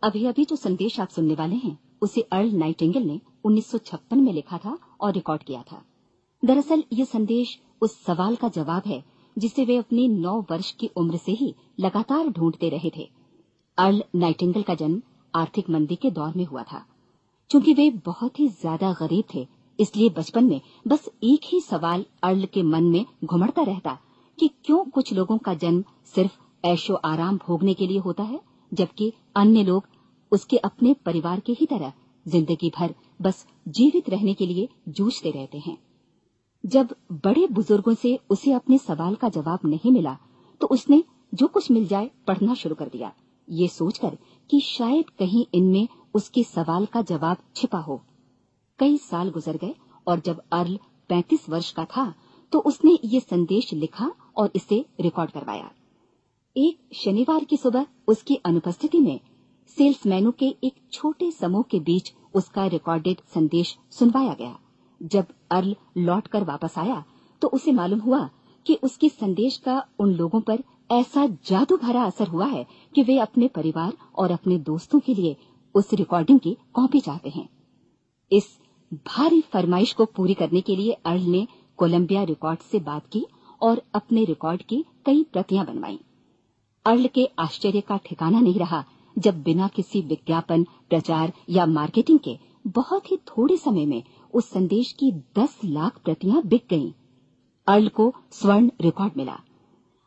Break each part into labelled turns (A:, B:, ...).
A: अभी अभी जो संदेश आप सुनने वाले हैं उसे अर्ल नाइटिंगेल ने 1956 में लिखा था और रिकॉर्ड किया था। दरअसल ये संदेश उस सवाल का जवाब है जिसे वे अपनी 9 वर्ष की उम्र से ही लगातार ढूंढते रहे थे। अर्ल नाइटिंगेल का जन्म आर्थिक मंदी के दौर में हुआ था। चूंकि वे बहुत ही ज्यादा गरीब थे, इसलिए बचपन में बस एक ही सवाल अर्ल के मन में घुमड़ता रहता कि क्यों कुछ लोगों का जन्म सिर्फ ऐशो आराम भोगने के लिए होता है, जबकि अन्य लोग उसके अपने परिवार के ही तरह जिंदगी भर बस जीवित रहने के लिए जूझते रहते हैं। जब बड़े बुजुर्गों से उसे अपने सवाल का जवाब नहीं मिला, तो उसने जो कुछ मिल जाए पढ़ना शुरू कर दिया, ये सोचकर कि शायद कहीं इनमें उसके सवाल का जवाब छिपा हो। कई साल गुजर गए और जब अर्ल 35 वर्ष का था तो उसने ये संदेश लिखा और इसे रिकॉर्ड करवाया। एक शनिवार की सुबह उसकी अनुपस्थिति में सेल्समैनों के एक छोटे समूह के बीच उसका रिकॉर्डेड संदेश सुनवाया गया। जब अर्ल लौटकर वापस आया तो उसे मालूम हुआ कि उसके संदेश का उन लोगों पर ऐसा जादू भरा असर हुआ है कि वे अपने परिवार और अपने दोस्तों के लिए उस रिकॉर्डिंग की कॉपी चाहते हैं। इस भारी फरमाइश को पूरी करने के लिए अर्ल ने कोलंबिया रिकॉर्ड से बात की और अपने रिकॉर्ड की कई प्रतियां बनवाईं। अर्ल के आश्चर्य का ठिकाना नहीं रहा जब बिना किसी विज्ञापन, प्रचार या मार्केटिंग के बहुत ही थोड़े समय में उस संदेश की 10 लाख प्रतियां बिक गईं। अर्ल को स्वर्ण रिकॉर्ड मिला।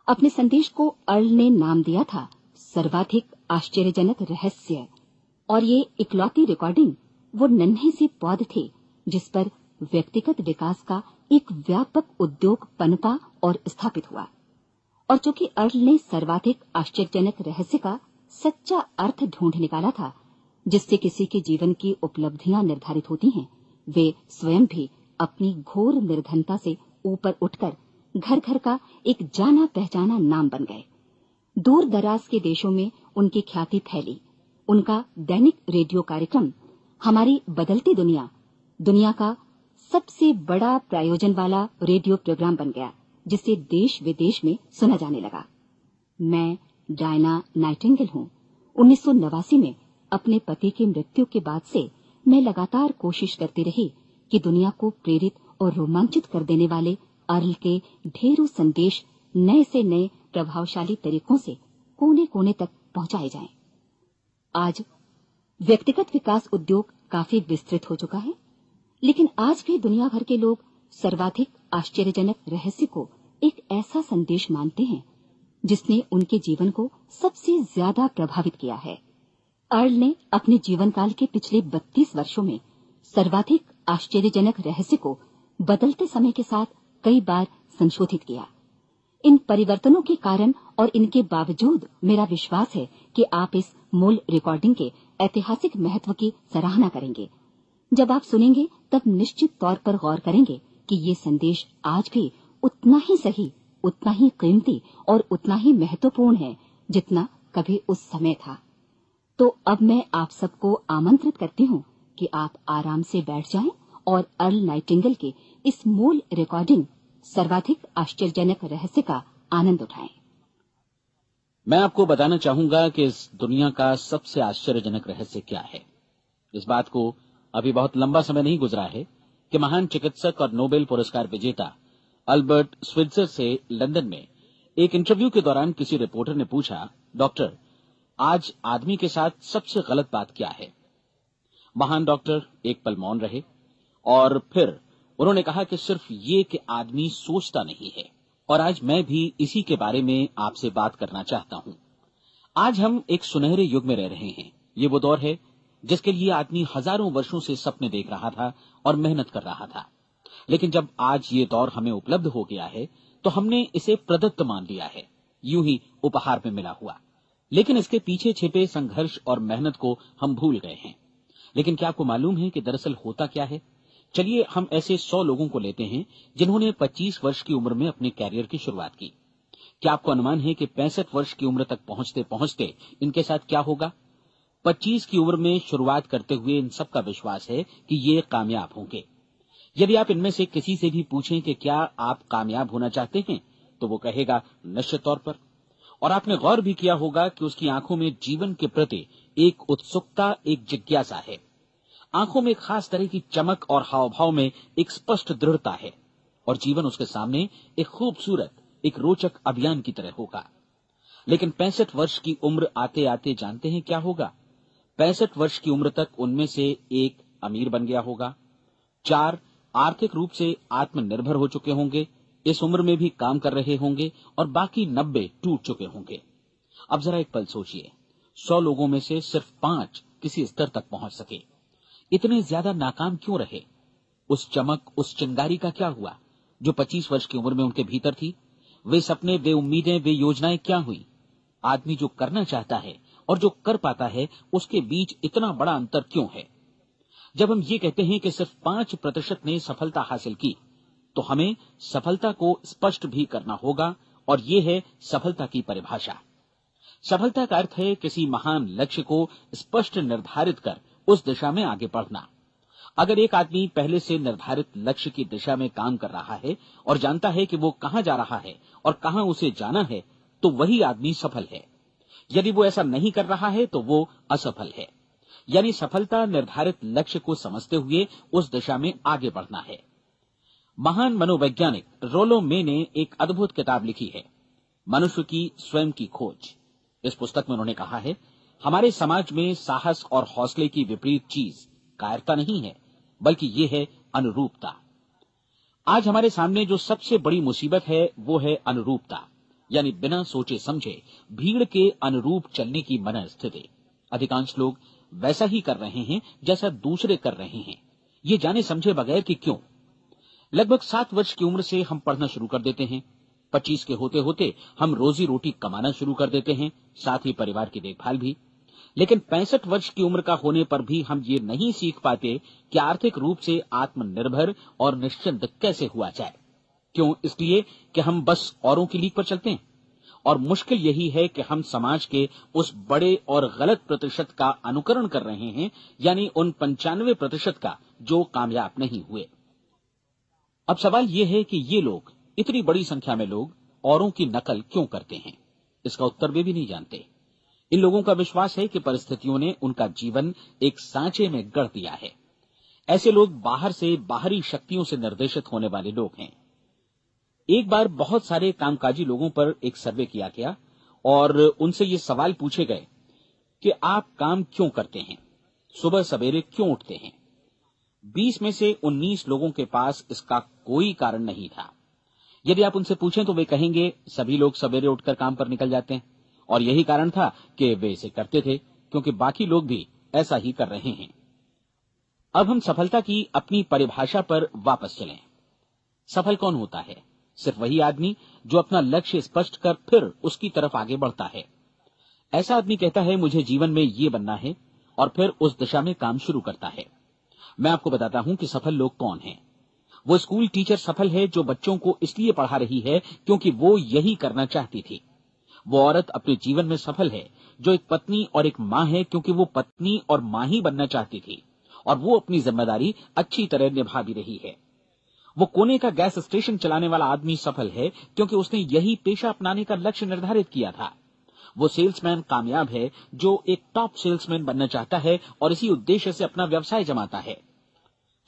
A: अपने संदेश को अर्ल ने नाम दिया था सर्वाधिक आश्चर्यजनक रहस्य, और ये इकलौती रिकॉर्डिंग वो नन्ही सी पौध थी जिस पर व्यक्तिगत विकास का एक व्यापक उद्योग पनपा और स्थापित हुआ। और चूंकि अर्ल ने सर्वाधिक आश्चर्यजनक रहस्य का सच्चा अर्थ ढूंढ निकाला था, जिससे किसी के जीवन की उपलब्धियां निर्धारित होती हैं, वे स्वयं भी अपनी घोर निर्धनता से ऊपर उठकर घर घर का एक जाना पहचाना नाम बन गए। दूर दराज के देशों में उनकी ख्याति फैली। उनका दैनिक रेडियो कार्यक्रम हमारी बदलती दुनिया का सबसे बड़ा प्रायोजन वाला रेडियो प्रोग्राम बन गया, जिसे देश विदेश में सुना जाने लगा। मैं डायना नाइटिंगेल हूँ। 1989 में अपने पति की मृत्यु के बाद से मैं लगातार कोशिश करती रही कि दुनिया को प्रेरित और रोमांचित कर देने वाले अर्ल के ढेरों संदेश नए से नए प्रभावशाली तरीकों से कोने कोने तक पहुंचाए जाएं। आज व्यक्तिगत विकास उद्योग काफी विस्तृत हो चुका है, लेकिन आज भी दुनिया भर के लोग सर्वाधिक आश्चर्यजनक रहस्य को एक ऐसा संदेश मानते हैं जिसने उनके जीवन को सबसे ज्यादा प्रभावित किया है। अर्ल ने अपने जीवन काल के पिछले 32 वर्षों में सर्वाधिक आश्चर्यजनक रहस्य को बदलते समय के साथ कई बार संशोधित किया। इन परिवर्तनों के कारण और इनके बावजूद मेरा विश्वास है कि आप इस मूल रिकॉर्डिंग के ऐतिहासिक महत्व की सराहना करेंगे। जब आप सुनेंगे तब निश्चित तौर पर गौर करेंगे कि ये संदेश आज भी उतना ही सही, उतना ही कीमती और उतना ही महत्वपूर्ण है जितना कभी उस समय था। तो अब मैं आप सबको आमंत्रित करती हूँ कि आप आराम से बैठ जाएं और अर्ल नाइटिंगेल के इस मूल रिकॉर्डिंग सर्वाधिक आश्चर्यजनक रहस्य का आनंद उठाएं।
B: मैं आपको बताना चाहूंगा कि इस दुनिया का सबसे आश्चर्यजनक रहस्य क्या है। इस बात को अभी बहुत लंबा समय नहीं गुजरा है कि महान चिकित्सक और नोबेल पुरस्कार विजेता अल्बर्ट स्विट्जर से लंदन में एक इंटरव्यू के दौरान किसी रिपोर्टर ने पूछा, डॉक्टर, आज आदमी के साथ सबसे गलत बात क्या है? महान डॉक्टर एक पल मौन रहे और फिर उन्होंने कहा कि सिर्फ ये कि आदमी सोचता नहीं है। और आज मैं भी इसी के बारे में आपसे बात करना चाहता हूं। आज हम एक सुनहरे युग में रह रहे हैं। ये वो दौर है जिसके लिए आदमी हजारों वर्षों से सपने देख रहा था और मेहनत कर रहा था। लेकिन जब आज ये दौर हमें उपलब्ध हो गया है तो हमने इसे प्रदत्त मान लिया है, यूं ही उपहार में मिला हुआ। लेकिन इसके पीछे छिपे संघर्ष और मेहनत को हम भूल गए हैं। लेकिन क्या आपको मालूम है कि दरअसल होता क्या है? चलिए हम ऐसे 100 लोगों को लेते हैं जिन्होंने 25 वर्ष की उम्र में अपने कैरियर की शुरुआत की। क्या आपको अनुमान है कि 65 वर्ष की उम्र तक पहुंचते पहुंचते इनके साथ क्या होगा? 25 की उम्र में शुरुआत करते हुए इन सबका विश्वास है कि ये कामयाब होंगे। यदि आप इनमें से किसी से भी पूछें कि क्या आप कामयाब होना चाहते हैं, तो वो कहेगा निश्चित तौर पर। और आपने गौर भी किया होगा कि उसकी आंखों में जीवन के प्रति एक उत्सुकता, एक जिज्ञासा है। आंखों में खास तरह की चमक और हाव भाव में एक स्पष्ट दृढ़ता है और जीवन उसके सामने एक खूबसूरत, एक रोचक अभियान की तरह होगा। लेकिन 65 वर्ष की उम्र आते आते जानते हैं क्या होगा? 65 वर्ष की उम्र तक उनमें से एक अमीर बन गया होगा, 4 आर्थिक रूप से आत्मनिर्भर हो चुके होंगे, इस उम्र में भी काम कर रहे होंगे और बाकी 90 टूट चुके होंगे। अब जरा एक पल सोचिए, 100 लोगों में से सिर्फ 5 किसी स्तर तक पहुंच सके। इतने ज्यादा नाकाम क्यों रहे? उस चमक, उस चिंगारी का क्या हुआ जो 25 वर्ष की उम्र में उनके भीतर थी? वे सपने, वे उम्मीदें, वे योजनाएं क्या हुई? आदमी जो करना चाहता है और जो कर पाता है, उसके बीच इतना बड़ा अंतर क्यों है? जब हम ये कहते हैं कि सिर्फ 5% ने सफलता हासिल की, तो हमें सफलता को स्पष्ट भी करना होगा और ये है सफलता की परिभाषा। सफलता का अर्थ है किसी महान लक्ष्य को स्पष्ट निर्धारित कर उस दिशा में आगे बढ़ना। अगर एक आदमी पहले से निर्धारित लक्ष्य की दिशा में काम कर रहा है और जानता है कि वो कहां जा रहा है और कहां उसे जाना है, तो वही आदमी सफल है। यदि वो ऐसा नहीं कर रहा है तो वो असफल है। यानी सफलता निर्धारित लक्ष्य को समझते हुए उस दिशा में आगे बढ़ना है। महान मनोवैज्ञानिक रोलो मे ने एक अद्भुत किताब लिखी है, मनुष्य की स्वयं की खोज। इस पुस्तक में उन्होंने कहा है, हमारे समाज में साहस और हौसले की विपरीत चीज कायरता नहीं है, बल्कि ये है अनुरूपता। आज हमारे सामने जो सबसे बड़ी मुसीबत है वो है अनुरूपता, यानी बिना सोचे समझे भीड़ के अनुरूप चलने की मनस्थिति। अधिकांश लोग वैसा ही कर रहे हैं जैसा दूसरे कर रहे हैं, ये जाने समझे बगैर कि क्यों। लगभग 7 वर्ष की उम्र से हम पढ़ना शुरू कर देते हैं, 25 के होते होते हम रोजी रोटी कमाना शुरू कर देते हैं, साथ ही परिवार की देखभाल भी। लेकिन 65 वर्ष की उम्र का होने पर भी हम ये नहीं सीख पाते कि आर्थिक रूप से आत्मनिर्भर और निश्चिंत कैसे हुआ जाए। क्यों? इसलिए कि हम बस औरों की लीक पर चलते हैं। और मुश्किल यही है कि हम समाज के उस बड़े और गलत प्रतिशत का अनुकरण कर रहे हैं, यानी उन 95% का जो कामयाब नहीं हुए। अब सवाल यह है कि ये लोग, इतनी बड़ी संख्या में लोग, औरों की नकल क्यों करते हैं? इसका उत्तर वे भी नहीं जानते। इन लोगों का विश्वास है कि परिस्थितियों ने उनका जीवन एक सांचे में गढ़ दिया है। ऐसे लोग बाहर से, बाहरी शक्तियों से निर्देशित होने वाले लोग हैं। एक बार बहुत सारे कामकाजी लोगों पर एक सर्वे किया गया और उनसे ये सवाल पूछे गए कि आप काम क्यों करते हैं, सुबह सवेरे क्यों उठते हैं? 20 में से 19 लोगों के पास इसका कोई कारण नहीं था। यदि आप उनसे पूछें तो वे कहेंगे सभी लोग सवेरे उठकर काम पर निकल जाते हैं और यही कारण था कि वे इसे करते थे क्योंकि बाकी लोग भी ऐसा ही कर रहे हैं। अब हम सफलता की अपनी परिभाषा पर वापस चलें। सफल कौन होता है? सिर्फ वही आदमी जो अपना लक्ष्य स्पष्ट कर फिर उसकी तरफ आगे बढ़ता है। ऐसा आदमी कहता है मुझे जीवन में ये बनना है और फिर उस दिशा में काम शुरू करता है। मैं आपको बताता हूं कि सफल लोग कौन हैं। वो स्कूल टीचर सफल है जो बच्चों को इसलिए पढ़ा रही है क्योंकि वो यही करना चाहती थी। वो औरत अपने जीवन में सफल है जो एक पत्नी और एक मां है क्योंकि वो पत्नी और मां ही बनना चाहती थी और वो अपनी जिम्मेदारी अच्छी तरह निभा भी रही है। वो कोने का गैस स्टेशन चलाने वाला आदमी सफल है क्योंकि उसने यही पेशा अपनाने का लक्ष्य निर्धारित किया था। वो सेल्समैन कामयाब है जो एक टॉप सेल्समैन बनना चाहता है और इसी उद्देश्य से अपना व्यवसाय जमाता है।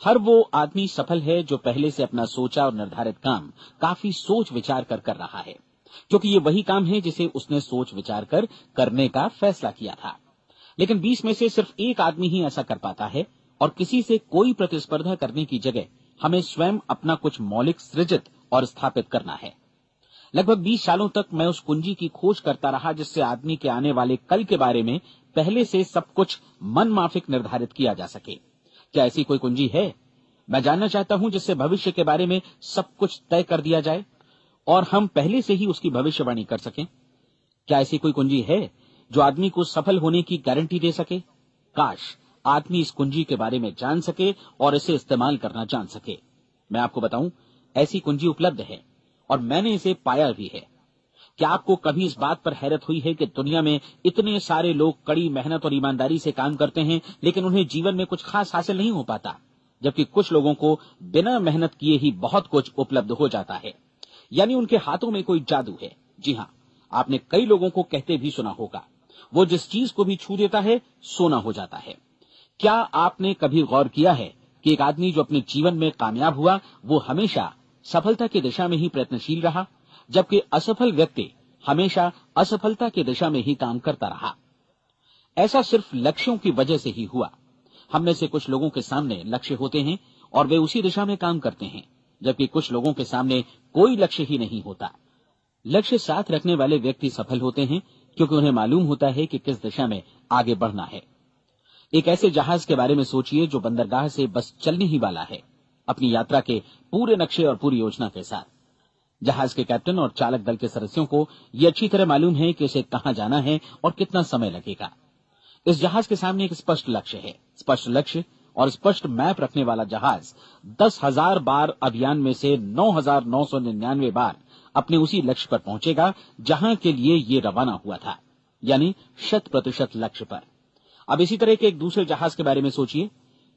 B: हर वो आदमी सफल है जो पहले से अपना सोचा और निर्धारित काम काफी सोच विचार कर रहा है, क्योंकि ये वही काम है जिसे उसने सोच विचार कर करने का फैसला किया था। लेकिन 20 में से सिर्फ एक आदमी ही ऐसा कर पाता है और किसी से कोई प्रतिस्पर्धा करने की जगह हमें स्वयं अपना कुछ मौलिक सृजित और स्थापित करना है। लगभग 20 सालों तक मैं उस कुंजी की खोज करता रहा जिससे आदमी के आने वाले कल के बारे में पहले से सब कुछ मन माफिक निर्धारित किया जा सके। क्या ऐसी कोई कुंजी है? मैं जानना चाहता हूं जिससे भविष्य के बारे में सब कुछ तय कर दिया जाए और हम पहले से ही उसकी भविष्यवाणी कर सकें। क्या ऐसी कोई कुंजी है जो आदमी को सफल होने की गारंटी दे सके? काश आदमी इस कुंजी के बारे में जान सके और इसे इस्तेमाल करना जान सके। मैं आपको बताऊं, ऐसी कुंजी उपलब्ध है और मैंने इसे पाया भी है। क्या आपको कभी इस बात पर हैरत हुई है कि दुनिया में इतने सारे लोग कड़ी मेहनत और ईमानदारी से काम करते हैं लेकिन उन्हें जीवन में कुछ खास हासिल नहीं हो पाता, जबकि कुछ लोगों को बिना मेहनत किए ही बहुत कुछ उपलब्ध हो जाता है। यानी उनके हाथों में कोई जादू है। जी हां, आपने कई लोगों को कहते भी सुना होगा। वो जिस चीज को भी छू देता है सोना हो जाता है। क्या आपने कभी गौर किया है कि एक आदमी जो अपने जीवन में कामयाब हुआ वो हमेशा सफलता की दिशा में ही प्रयत्नशील रहा, जबकि असफल व्यक्ति हमेशा असफलता की दिशा में ही काम करता रहा। ऐसा सिर्फ लक्ष्यों की वजह से ही हुआ। हम में से कुछ लोगों के सामने लक्ष्य होते हैं और वे उसी दिशा में काम करते हैं, जबकि कुछ लोगों के सामने कोई लक्ष्य ही नहीं होता। लक्ष्य साथ रखने वाले व्यक्ति सफल होते हैं क्योंकि उन्हें मालूम होता है कि किस दिशा में आगे बढ़ना है। एक ऐसे जहाज के बारे में सोचिए जो बंदरगाह से बस चलने ही वाला है, अपनी यात्रा के पूरे नक्शे और पूरी योजना के साथ। जहाज के कैप्टन और चालक दल के सदस्यों को यह अच्छी तरह मालूम है कि उसे कहां जाना है और कितना समय लगेगा। इस जहाज के सामने एक स्पष्ट लक्ष्य है। स्पष्ट लक्ष्य और स्पष्ट मैप रखने वाला जहाज 10,000 बार अभियान में से 9,999 बार अपने उसी लक्ष्य पर पहुंचेगा जहां के लिए ये रवाना हुआ था, यानी 100% लक्ष्य पर। अब इसी तरह के एक दूसरे जहाज के बारे में सोचिए।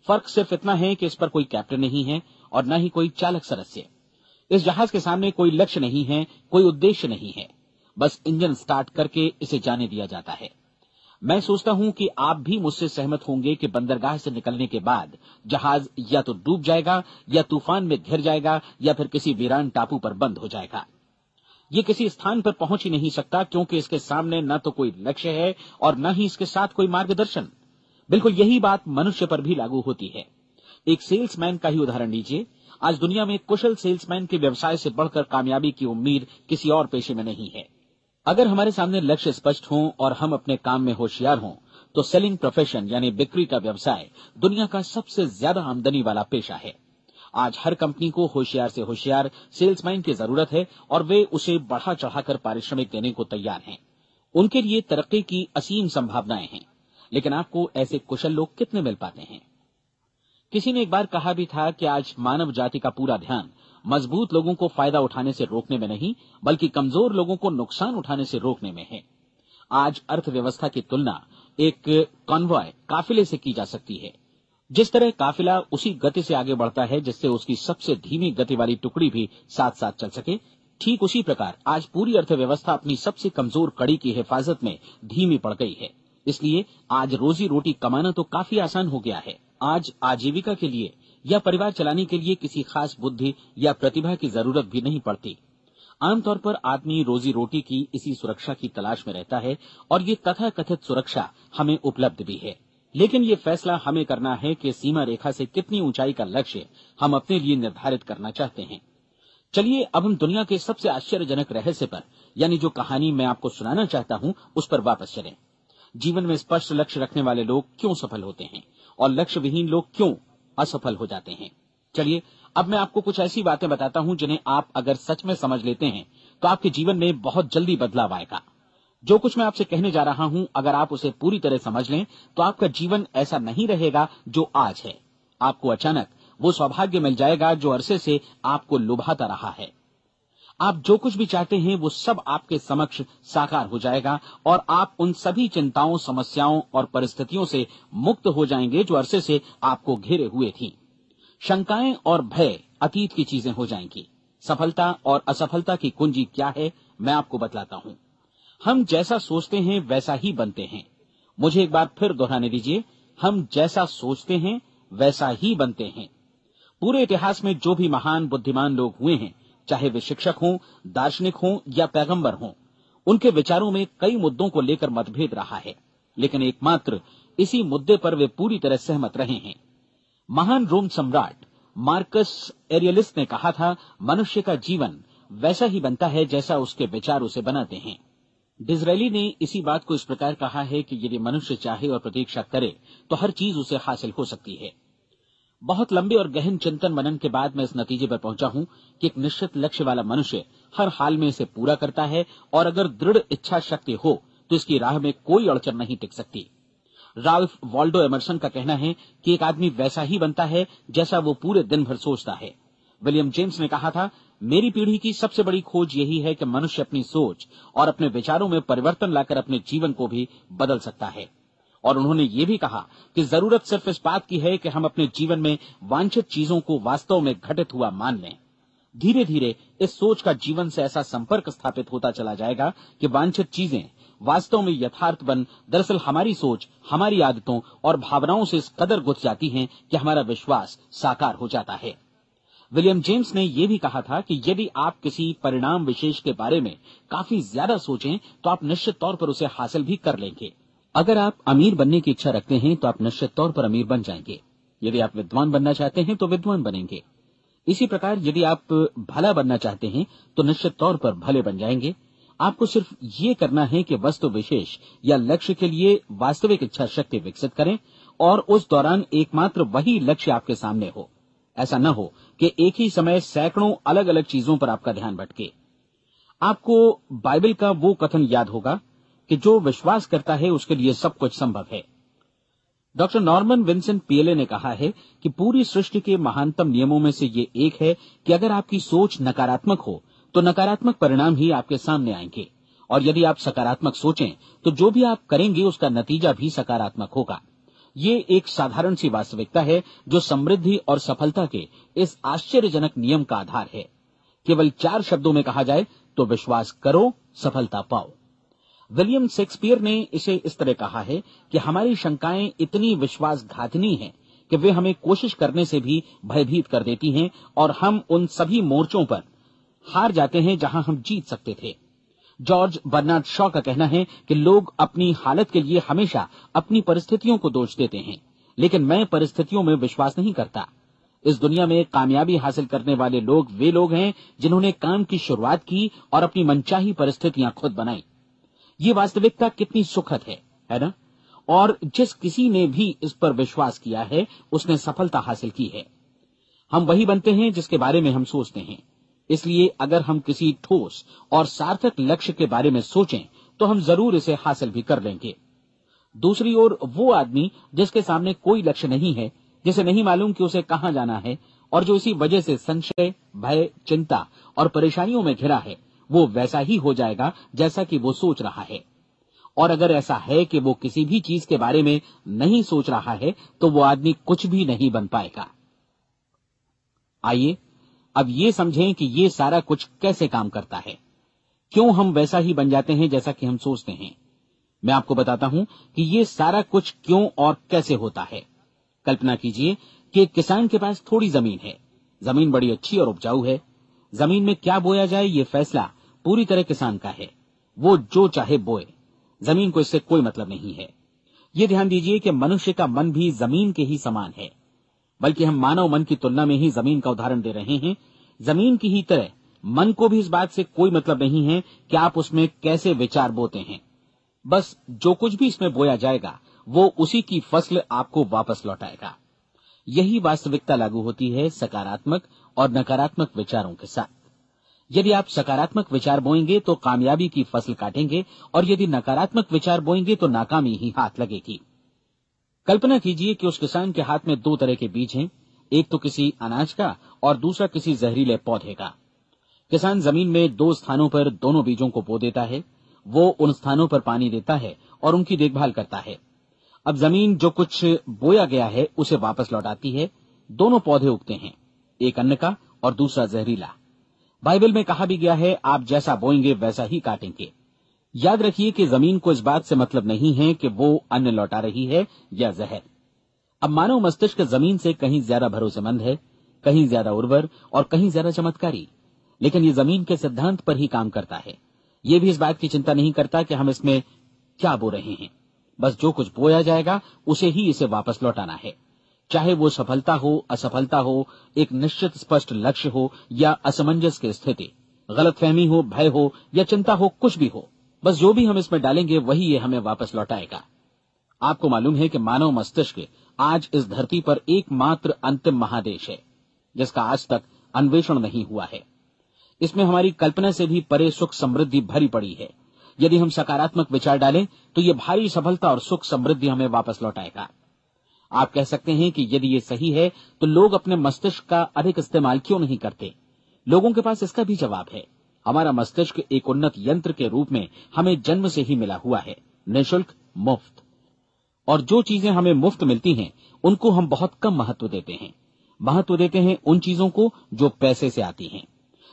B: फर्क सिर्फ इतना है कि इस पर कोई कैप्टन नहीं है और न ही कोई चालक सदस्य। इस जहाज के सामने कोई लक्ष्य नहीं है, कोई उद्देश्य नहीं है, बस इंजन स्टार्ट करके इसे जाने दिया जाता है। मैं सोचता हूं कि आप भी मुझसे सहमत होंगे कि बंदरगाह से निकलने के बाद जहाज या तो डूब जाएगा या तूफान में घिर जाएगा या फिर किसी वीरान टापू पर बंद हो जाएगा। ये किसी स्थान पर पहुंच ही नहीं सकता क्योंकि इसके सामने न तो कोई लक्ष्य है और न ही इसके साथ कोई मार्गदर्शन। बिल्कुल यही बात मनुष्य पर भी लागू होती है। एक सेल्समैन का ही उदाहरण लीजिए। आज दुनिया में कुशल सेल्समैन के व्यवसाय से बढ़कर कामयाबी की उम्मीद किसी और पेशे में नहीं है। अगर हमारे सामने लक्ष्य स्पष्ट हों और हम अपने काम में होशियार हों तो सेलिंग प्रोफेशन यानी बिक्री का व्यवसाय दुनिया का सबसे ज्यादा आमदनी वाला पेशा है। आज हर कंपनी को होशियार से होशियार सेल्समैन की जरूरत है और वे उसे बढ़ा चढ़ाकर पारिश्रमिक देने को तैयार हैं। उनके लिए तरक्की की असीम संभावनाएं हैं, लेकिन आपको ऐसे कुशल लोग कितने मिल पाते हैं? किसी ने एक बार कहा भी था कि आज मानव जाति का पूरा ध्यान मजबूत लोगों को फायदा उठाने से रोकने में नहीं, बल्कि कमजोर लोगों को नुकसान उठाने से रोकने में है। आज अर्थव्यवस्था की तुलना एक कॉन्वॉय काफिले से की जा सकती है। जिस तरह काफिला उसी गति से आगे बढ़ता है जिससे उसकी सबसे धीमी गति वाली टुकड़ी भी साथ साथ चल सके, ठीक उसी प्रकार आज पूरी अर्थव्यवस्था अपनी सबसे कमजोर कड़ी की हिफाजत में धीमी पड़ गई है। इसलिए आज रोजी रोटी कमाना तो काफी आसान हो गया है। आज आजीविका के लिए या परिवार चलाने के लिए किसी खास बुद्धि या प्रतिभा की जरूरत भी नहीं पड़ती। आमतौर पर आदमी रोजी रोटी की इसी सुरक्षा की तलाश में रहता है और ये तथाकथित सुरक्षा हमें उपलब्ध भी है। लेकिन ये फैसला हमें करना है कि सीमा रेखा से कितनी ऊंचाई का लक्ष्य हम अपने लिए निर्धारित करना चाहते हैं। चलिए अब हम दुनिया के सबसे आश्चर्यजनक रहस्य पर, यानी जो कहानी मैं आपको सुनाना चाहता हूं, उस पर वापस चलें। जीवन में स्पष्ट लक्ष्य रखने वाले लोग क्यों सफल होते हैं और लक्ष्य विहीन लोग क्यों असफल हो जाते हैं? चलिए अब मैं आपको कुछ ऐसी बातें बताता हूं जिन्हें आप अगर सच में समझ लेते हैं तो आपके जीवन में बहुत जल्दी बदलाव आएगा। जो कुछ मैं आपसे कहने जा रहा हूं, अगर आप उसे पूरी तरह समझ लें तो आपका जीवन ऐसा नहीं रहेगा जो आज है। आपको अचानक वो सौभाग्य मिल जाएगा जो अरसे से आपको लुभाता रहा है। आप जो कुछ भी चाहते हैं वो सब आपके समक्ष साकार हो जाएगा और आप उन सभी चिंताओं, समस्याओं और परिस्थितियों से मुक्त हो जाएंगे जो अरसे से आपको घेरे हुए थी। शंकाएं और भय अतीत की चीजें हो जाएंगी। सफलता और असफलता की कुंजी क्या है, मैं आपको बतलाता हूं। हम जैसा सोचते हैं वैसा ही बनते हैं। मुझे एक बार फिर दोहराने दीजिए, हम जैसा सोचते हैं वैसा ही बनते हैं। पूरे इतिहास में जो भी महान बुद्धिमान लोग हुए हैं, चाहे वे शिक्षक हों, दार्शनिक हों या पैगंबर हों, उनके विचारों में कई मुद्दों को लेकर मतभेद रहा है, लेकिन एकमात्र इसी मुद्दे पर वे पूरी तरह सहमत रहे हैं। महान रोम सम्राट मार्कस एरियलिस ने कहा था, मनुष्य का जीवन वैसा ही बनता है जैसा उसके विचार उसे बनाते हैं। डिज़रायली ने इसी बात को इस प्रकार कहा है कि यदि मनुष्य चाहे और प्रतीक्षा करे तो हर चीज उसे हासिल हो सकती है। बहुत लंबे और गहन चिंतन मनन के बाद मैं इस नतीजे पर पहुंचा हूं कि एक निश्चित लक्ष्य वाला मनुष्य हर हाल में इसे पूरा करता है और अगर दृढ़ इच्छा शक्ति हो तो इसकी राह में कोई अड़चन नहीं टिक सकती। राल्फ वॉल्डो एमर्सन का कहना है कि एक आदमी वैसा ही बनता है जैसा वो पूरे दिन भर सोचता है। विलियम जेम्स ने कहा था, मेरी पीढ़ी की सबसे बड़ी खोज यही है कि मनुष्य अपनी सोच और अपने विचारों में परिवर्तन लाकर अपने जीवन को भी बदल सकता है। और उन्होंने ये भी कहा कि जरूरत सिर्फ इस बात की है कि हम अपने जीवन में वांछित चीजों को वास्तव में घटित हुआ मान लें। धीरे धीरे इस सोच का जीवन से ऐसा संपर्क स्थापित होता चला जाएगा कि वांछित चीजें वास्तव में यथार्थपन दरअसल हमारी सोच, हमारी आदतों और भावनाओं से इस कदर गुथ जाती हैं कि हमारा विश्वास साकार हो जाता है। विलियम जेम्स ने यह भी कहा था कि यदि आप किसी परिणाम विशेष के बारे में काफी ज्यादा सोचें तो आप निश्चित तौर पर उसे हासिल भी कर लेंगे। अगर आप अमीर बनने की इच्छा रखते हैं तो आप निश्चित तौर पर अमीर बन जाएंगे। यदि आप विद्वान बनना चाहते हैं तो विद्वान बनेंगे। इसी प्रकार यदि आप भला बनना चाहते हैं तो निश्चित तौर पर भले बन जाएंगे। आपको सिर्फ ये करना है कि वस्तु विशेष या लक्ष्य के लिए वास्तविक इच्छा शक्ति विकसित करें और उस दौरान एकमात्र वही लक्ष्य आपके सामने हो। ऐसा न हो कि एक ही समय सैकड़ों अलग अलग चीजों पर आपका ध्यान भटके। आपको बाइबल का वो कथन याद होगा कि जो विश्वास करता है उसके लिए सब कुछ संभव है। डॉक्टर नॉर्मन विंसेंट पीएले ने कहा है कि पूरी सृष्टि के महानतम नियमों में से ये एक है कि अगर आपकी सोच नकारात्मक हो तो नकारात्मक परिणाम ही आपके सामने आएंगे, और यदि आप सकारात्मक सोचें तो जो भी आप करेंगे उसका नतीजा भी सकारात्मक होगा। ये एक साधारण सी वास्तविकता है जो समृद्धि और सफलता के इस आश्चर्यजनक नियम का आधार है। केवल 4 शब्दों में कहा जाए तो विश्वास करो, सफलता पाओ। विलियम शेक्सपियर ने इसे इस तरह कहा है कि हमारी शंकाएं इतनी विश्वासघातिनी हैं कि वे हमें कोशिश करने से भी भयभीत कर देती हैं और हम उन सभी मोर्चों पर हार जाते हैं जहां हम जीत सकते थे। जॉर्ज बर्नार्ड शॉ का कहना है कि लोग अपनी हालत के लिए हमेशा अपनी परिस्थितियों को दोष देते हैं, लेकिन मैं परिस्थितियों में विश्वास नहीं करता। इस दुनिया में कामयाबी हासिल करने वाले लोग वे लोग हैं जिन्होंने काम की शुरुआत की और अपनी मनचाही परिस्थितियां खुद बनाई। ये वास्तविकता कितनी सुखद है ना? और जिस किसी ने भी इस पर विश्वास किया है उसने सफलता हासिल की है। हम वही बनते हैं जिसके बारे में हम सोचते हैं। इसलिए अगर हम किसी ठोस और सार्थक लक्ष्य के बारे में सोचें तो हम जरूर इसे हासिल भी कर लेंगे। दूसरी ओर वो आदमी जिसके सामने कोई लक्ष्य नहीं है, जिसे नहीं मालूम कि उसे कहां जाना है और जो इसी वजह से संशय, भय, चिंता और परेशानियों में घिरा है, वो वैसा ही हो जाएगा जैसा कि वो सोच रहा है। और अगर ऐसा है कि वो किसी भी चीज के बारे में नहीं सोच रहा है तो वो आदमी कुछ भी नहीं बन पाएगा। आइए अब ये समझें कि ये सारा कुछ कैसे काम करता है, क्यों हम वैसा ही बन जाते हैं जैसा कि हम सोचते हैं। मैं आपको बताता हूं कि ये सारा कुछ क्यों और कैसे होता है। कल्पना कीजिए कि एक किसान के पास थोड़ी जमीन है। जमीन बड़ी अच्छी और उपजाऊ है। जमीन में क्या बोया जाए ये फैसला पूरी तरह किसान का है। वो जो चाहे बोए, जमीन को इससे कोई मतलब नहीं है। ये ध्यान दीजिए कि मनुष्य का मन भी जमीन के ही समान है, बल्कि हम मानव मन की तुलना में ही जमीन का उदाहरण दे रहे हैं। जमीन की ही तरह मन को भी इस बात से कोई मतलब नहीं है कि आप उसमें कैसे विचार बोते हैं। बस जो कुछ भी इसमें बोया जाएगा वो उसी की फसल आपको वापस लौटाएगा। यही वास्तविकता लागू होती है सकारात्मक और नकारात्मक विचारों के साथ। यदि आप सकारात्मक विचार बोएंगे तो कामयाबी की फसल काटेंगे, और यदि नकारात्मक विचार बोएंगे तो नाकामी ही हाथ लगेगी। कल्पना कीजिए कि उस किसान के हाथ में 2 तरह के बीज हैं, एक तो किसी अनाज का और दूसरा किसी जहरीले पौधे का। किसान जमीन में 2 स्थानों पर दोनों बीजों को बो देता है। वो उन स्थानों पर पानी देता है और उनकी देखभाल करता है। अब जमीन जो कुछ बोया गया है उसे वापस लौटाती है। दोनों पौधे उगते हैं, एक अन्न का और दूसरा जहरीला। बाइबल में कहा भी गया है, आप जैसा बोएंगे वैसा ही काटेंगे। याद रखिए कि जमीन को इस बात से मतलब नहीं है कि वो अन्न लौटा रही है या जहर। अब मानव मस्तिष्क जमीन से कहीं ज्यादा भरोसेमंद है, कहीं ज्यादा उर्वर और कहीं ज्यादा चमत्कारी, लेकिन ये जमीन के सिद्धांत पर ही काम करता है। ये भी इस बात की चिंता नहीं करता कि हम इसमें क्या बो रहे हैं। बस जो कुछ बोया जाएगा उसे ही इसे वापस लौटाना है, चाहे वो सफलता हो, असफलता हो, एक निश्चित स्पष्ट लक्ष्य हो या असमंजस की स्थिति, गलतफहमी हो, भय हो या चिंता हो, कुछ भी हो। बस जो भी हम इसमें डालेंगे वही ये हमें वापस लौटाएगा। आपको मालूम है कि मानव मस्तिष्क आज इस धरती पर एकमात्र अंतिम महादेश है जिसका आज तक अन्वेषण नहीं हुआ है। इसमें हमारी कल्पना से भी परे सुख समृद्धि भरी पड़ी है। यदि हम सकारात्मक विचार डालें तो ये भारी सफलता और सुख समृद्धि हमें वापस लौटाएगा। आप कह सकते हैं कि यदि ये सही है तो लोग अपने मस्तिष्क का अधिक इस्तेमाल क्यों नहीं करते? लोगों के पास इसका भी जवाब है। हमारा मस्तिष्क एक उन्नत यंत्र के रूप में हमें जन्म से ही मिला हुआ है, निःशुल्क, मुफ्त। और जो चीजें हमें मुफ्त मिलती हैं उनको हम बहुत कम महत्व देते हैं। महत्व देते हैं उन चीजों को जो पैसे से आती हैं,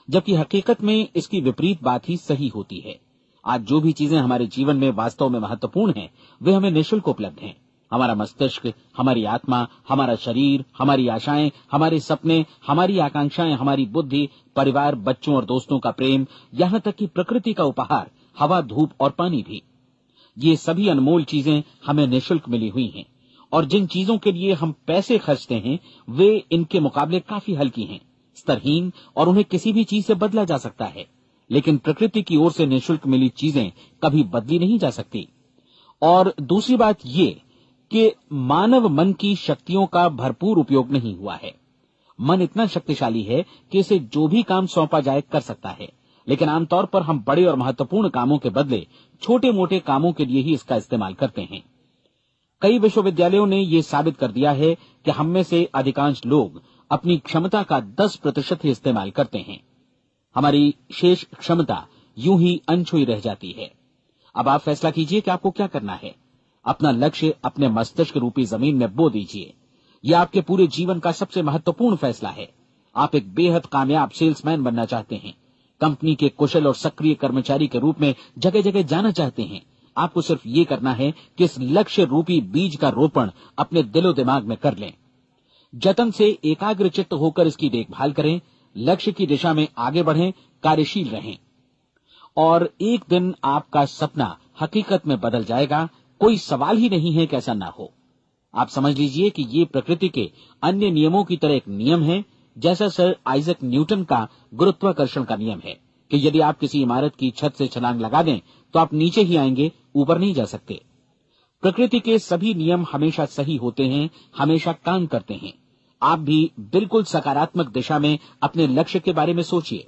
B: जबकि हकीकत में इसकी विपरीत बात ही सही होती है। आज जो भी चीजें हमारे जीवन में वास्तव में महत्वपूर्ण हैं, वे हमें निःशुल्क उपलब्ध हैं। हमारा मस्तिष्क, हमारी आत्मा, हमारा शरीर, हमारी आशाएं, हमारे सपने, हमारी आकांक्षाएं, हमारी बुद्धि, परिवार, बच्चों और दोस्तों का प्रेम, यहाँ तक कि प्रकृति का उपहार, हवा, धूप और पानी भी, ये सभी अनमोल चीजें हमें निःशुल्क मिली हुई हैं। और जिन चीजों के लिए हम पैसे खर्चते हैं, वे इनके मुकाबले काफी हल्की हैं, स्तरहीन, और उन्हें किसी भी चीज से बदला जा सकता है। लेकिन प्रकृति की ओर से निःशुल्क मिली चीजें कभी बदली नहीं जा सकती। और दूसरी बात ये कि मानव मन की शक्तियों का भरपूर उपयोग नहीं हुआ है। मन इतना शक्तिशाली है कि इसे जो भी काम सौंपा जाए कर सकता है, लेकिन आमतौर पर हम बड़े और महत्वपूर्ण कामों के बदले छोटे मोटे कामों के लिए ही इसका इस्तेमाल करते हैं। कई विश्वविद्यालयों ने यह साबित कर दिया है कि हम में से अधिकांश लोग अपनी क्षमता का 10% ही इस्तेमाल करते हैं। हमारी शेष क्षमता यूं ही अनछुई रह जाती है। अब आप फैसला कीजिए कि आपको क्या करना है। अपना लक्ष्य अपने मस्तिष्क रूपी जमीन में बो दीजिए। यह आपके पूरे जीवन का सबसे महत्वपूर्ण फैसला है। आप एक बेहद कामयाब सेल्समैन बनना चाहते हैं, कंपनी के कुशल और सक्रिय कर्मचारी के रूप में जगह जगह जाना चाहते हैं। आपको सिर्फ ये करना है कि इस लक्ष्य रूपी बीज का रोपण अपने दिलो दिमाग में कर लें। जतन से एकाग्रचित्त होकर इसकी देखभाल करें, लक्ष्य की दिशा में आगे बढ़ें, कार्यशील रहें, और एक दिन आपका सपना हकीकत में बदल जाएगा। कोई सवाल ही नहीं है कि ऐसा ना हो। आप समझ लीजिए कि ये प्रकृति के अन्य नियमों की तरह एक नियम है, जैसा सर आइजक न्यूटन का गुरुत्वाकर्षण का नियम है कि यदि आप किसी इमारत की छत से छलांग लगा दें तो आप नीचे ही आएंगे, ऊपर नहीं जा सकते। प्रकृति के सभी नियम हमेशा सही होते हैं, हमेशा काम करते हैं। आप भी बिल्कुल सकारात्मक दिशा में अपने लक्ष्य के बारे में सोचिए।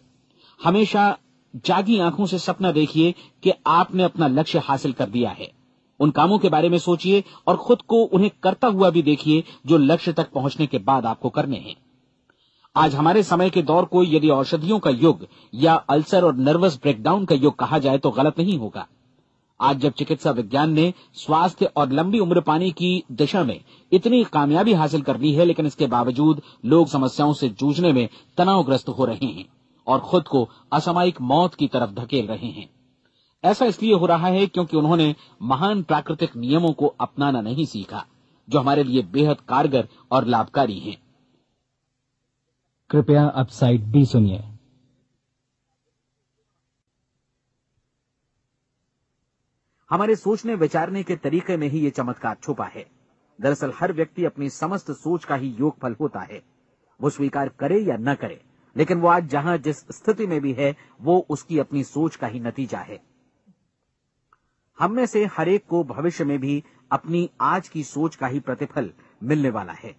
B: हमेशा जागी आंखों से सपना देखिए कि आपने अपना लक्ष्य हासिल कर दिया है। उन कामों के बारे में सोचिए और खुद को उन्हें करता हुआ भी देखिए जो लक्ष्य तक पहुंचने के बाद आपको करने हैं। आज हमारे समय के दौर को यदि औषधियों का युग या अल्सर और नर्वस ब्रेकडाउन का युग कहा जाए तो गलत नहीं होगा। आज जब चिकित्सा विज्ञान ने स्वास्थ्य और लंबी उम्र पाने की दिशा में इतनी कामयाबी हासिल कर ली है, लेकिन इसके बावजूद लोग समस्याओं से जूझने में तनावग्रस्त हो रहे हैं और खुद को असामयिक मौत की तरफ धकेल रहे हैं। ऐसा इसलिए हो रहा है क्योंकि उन्होंने महान प्राकृतिक नियमों को अपनाना नहीं सीखा, जो हमारे लिए बेहद कारगर और लाभकारी हैं।
C: कृपया अब साइड बी सुनिए।
B: हमारे सोचने विचारने के तरीके में ही ये चमत्कार छुपा है। दरअसल हर व्यक्ति अपनी समस्त सोच का ही योगफल होता है। वो स्वीकार करे या न करे, लेकिन वो आज जहां जिस स्थिति में भी है, वो उसकी अपनी सोच का ही नतीजा है। हम में से हर एक को भविष्य में भी अपनी आज की सोच का ही प्रतिफल मिलने वाला है,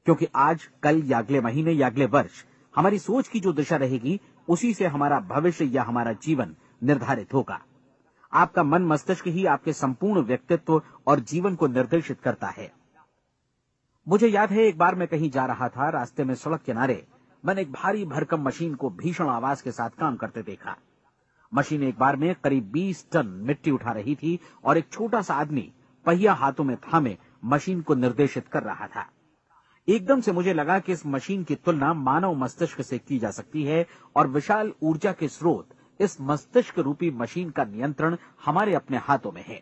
B: क्योंकि आज, कल या अगले महीने या अगले वर्ष हमारी सोच की जो दिशा रहेगी, उसी से हमारा भविष्य या हमारा जीवन निर्धारित होगा। आपका मन मस्तिष्क ही आपके संपूर्ण व्यक्तित्व और जीवन को निर्देशित करता है। मुझे याद है, एक बार मैं कहीं जा रहा था, रास्ते में सड़क किनारे मैंने एक भारी भरकम मशीन को भीषण आवाज के साथ काम करते देखा। मशीन एक बार में करीब 20 टन मिट्टी उठा रही थी और एक छोटा सा आदमी पहिया हाथों में थामे मशीन को निर्देशित कर रहा था। एकदम से मुझे लगा कि इस मशीन की तुलना मानव मस्तिष्क से की जा सकती है और विशाल ऊर्जा के स्रोत इस मस्तिष्क रूपी मशीन का नियंत्रण हमारे अपने हाथों में है।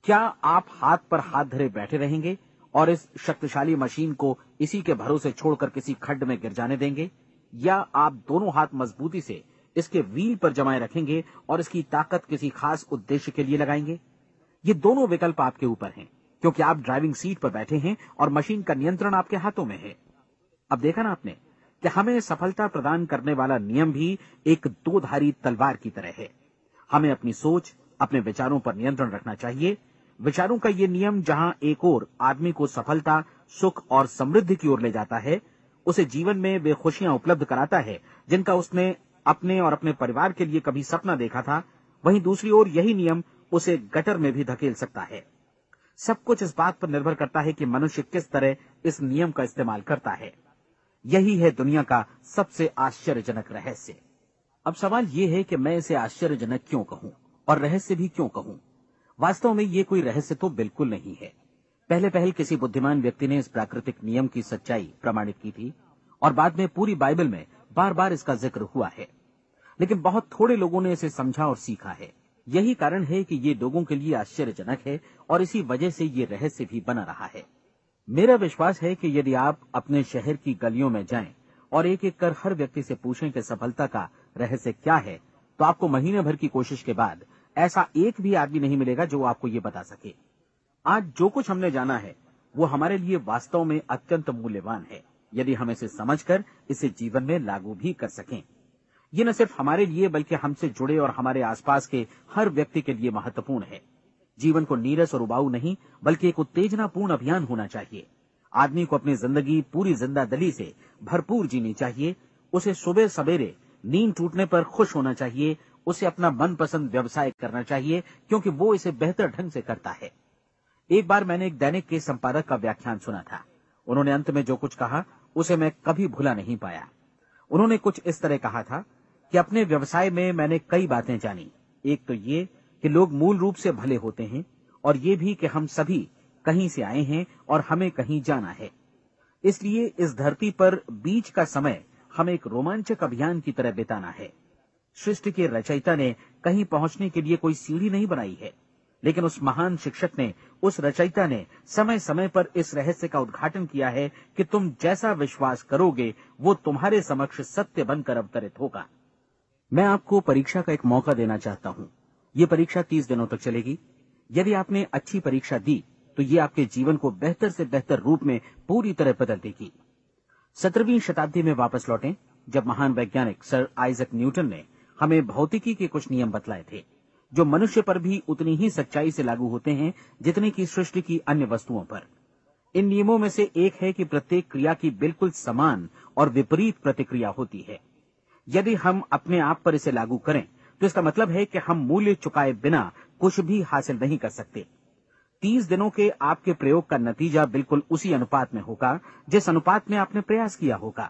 B: क्या आप हाथ पर हाथ धरे बैठे रहेंगे और इस शक्तिशाली मशीन को इसी के भरोसे छोड़कर किसी खड्ड में गिर जाने देंगे, या आप दोनों हाथ मजबूती से इसके व्हील पर जमाए रखेंगे और इसकी ताकत किसी खास उद्देश्य के लिए लगाएंगे? ये दोनों विकल्प आपके ऊपर हैं, क्योंकि आप ड्राइविंग सीट पर बैठे हैं और मशीन का नियंत्रण आपके हाथों में है। अब देखा ना आपने कि हमें सफलता प्रदान करने वाला नियम भी एक दोधारी तलवार की तरह है। हमें अपनी सोच, अपने विचारों पर नियंत्रण रखना चाहिए। विचारों का ये नियम जहां एक ओर आदमी को सफलता, सुख और समृद्धि की ओर ले जाता है, उसे जीवन में वे खुशियां उपलब्ध कराता है जिनका उसने अपने और अपने परिवार के लिए कभी सपना देखा था, वहीं दूसरी ओर यही नियम उसे गटर में भी धकेल सकता है। सब कुछ इस बात पर निर्भर करता है कि मनुष्य किस तरह इस नियम का इस्तेमाल करता है। यही है दुनिया का सबसे आश्चर्यजनक रहस्य। अब सवाल यह है कि मैं इसे आश्चर्यजनक क्यों कहूं और रहस्य भी क्यों कहूं। वास्तव में ये कोई रहस्य तो बिल्कुल नहीं है। पहले पहल किसी बुद्धिमान व्यक्ति ने इस प्राकृतिक नियम की सच्चाई प्रमाणित की थी और बाद में पूरी बाइबल में बार बार इसका जिक्र हुआ है। लेकिन बहुत थोड़े लोगों ने इसे समझा और सीखा है। यही कारण है कि ये लोगों के लिए आश्चर्यजनक है और इसी वजह से ये रहस्य भी बना रहा है। मेरा विश्वास है कि यदि आप अपने शहर की गलियों में जाएं और एक एक कर हर व्यक्ति से पूछें कि सफलता का रहस्य क्या है, तो आपको महीने भर की कोशिश के बाद ऐसा एक भी आदमी नहीं मिलेगा जो आपको ये बता सके। आज जो कुछ हमने जाना है वो हमारे लिए वास्तव में अत्यंत मूल्यवान है, यदि हम इसे समझकर इसे जीवन में लागू भी कर सकें। ये न सिर्फ हमारे लिए बल्कि हमसे जुड़े और हमारे आसपास के हर व्यक्ति के लिए महत्वपूर्ण है। जीवन को नीरस और उबाऊ नहीं बल्कि एक उत्तेजनापूर्ण अभियान होना चाहिए। आदमी को अपनी जिंदगी पूरी जिंदादिली से भरपूर जीनी चाहिए। उसे सुबह सवेरे नींद टूटने पर खुश होना चाहिए। उसे अपना मनपसंद व्यवसाय करना चाहिए क्योंकि वो इसे बेहतर ढंग से करता है। एक बार मैंने एक दैनिक के संपादक का व्याख्यान सुना था। उन्होंने अंत में जो कुछ कहा उसे मैं कभी भुला नहीं पाया। उन्होंने कुछ इस तरह कहा था कि अपने व्यवसाय में मैंने कई बातें जानी। एक तो ये कि लोग मूल रूप से भले होते हैं और ये भी कि हम सभी कहीं से आए हैं और हमें कहीं जाना है। इसलिए इस धरती पर बीच का समय हमें एक रोमांचक अभियान की तरह बिताना है। सृष्टि के रचयिता ने कहीं पहुंचने के लिए कोई सीढ़ी नहीं बनाई है, लेकिन उस महान शिक्षक ने, उस रचयिता ने समय समय पर इस रहस्य का उद्घाटन किया है कि तुम जैसा विश्वास करोगे वो तुम्हारे समक्ष सत्य बनकर अवतरित होगा। मैं आपको परीक्षा का एक मौका देना चाहता हूं। ये परीक्षा 30 दिनों तक चलेगी। यदि आपने अच्छी परीक्षा दी तो ये आपके जीवन को बेहतर से बेहतर रूप में पूरी तरह बदल देगी। 17वीं शताब्दी में वापस लौटें, जब महान वैज्ञानिक सर आइजक न्यूटन ने हमें भौतिकी के कुछ नियम बतलाए थे, जो मनुष्य पर भी उतनी ही सच्चाई से लागू होते हैं जितने की सृष्टि की अन्य वस्तुओं पर। इन नियमों में से एक है कि प्रत्येक क्रिया की बिल्कुल समान और विपरीत प्रतिक्रिया होती है। यदि हम अपने आप पर इसे लागू करें तो इसका मतलब है कि हम मूल्य चुकाए बिना कुछ भी हासिल नहीं कर सकते। 30 दिनों के आपके प्रयोग का नतीजा बिल्कुल उसी अनुपात में होगा जिस अनुपात में आपने प्रयास किया होगा।